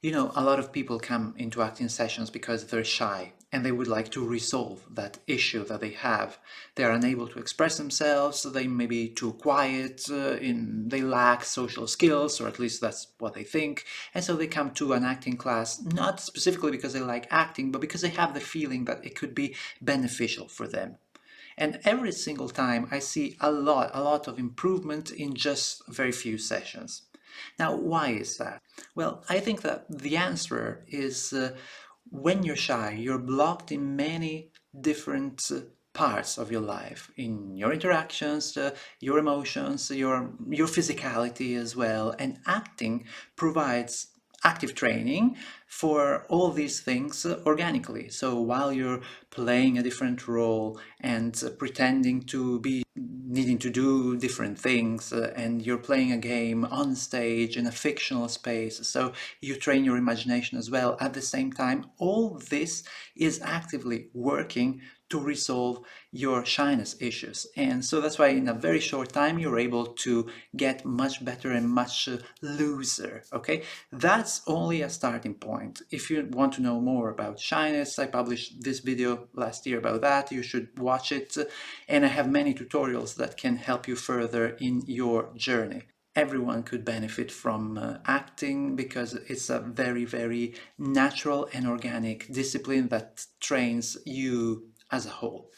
A lot of people come into acting sessions because they're shy and they would like to resolve that issue that they have. They are unable to express themselves, they may be too quiet, they lack social skills, or at least that's what they think. And so they come to an acting class, not specifically because they like acting, but because they have the feeling that it could be beneficial for them. And every single time I see a lot of improvement in just very few sessions. Now, why is that? Well, I think that the answer is when you're shy, you're blocked in many different parts of your life, in your interactions, your emotions, your physicality as well. And acting provides active training for all these things organically. So while you're playing a different role and pretending to be needing to do different things, and you're playing a game on stage in a fictional space, so you train your imagination as well at the same time. All this is actively working to resolve your shyness issues. And so that's why in a very short time you're able to get much better and much looser. Okay, that's only a starting point. If you want to know more about shyness, I published this video last year about that. You should watch it. And I have many tutorials that can help you further in your journey. Everyone could benefit from acting because it's a very, very natural and organic discipline that trains you as a whole.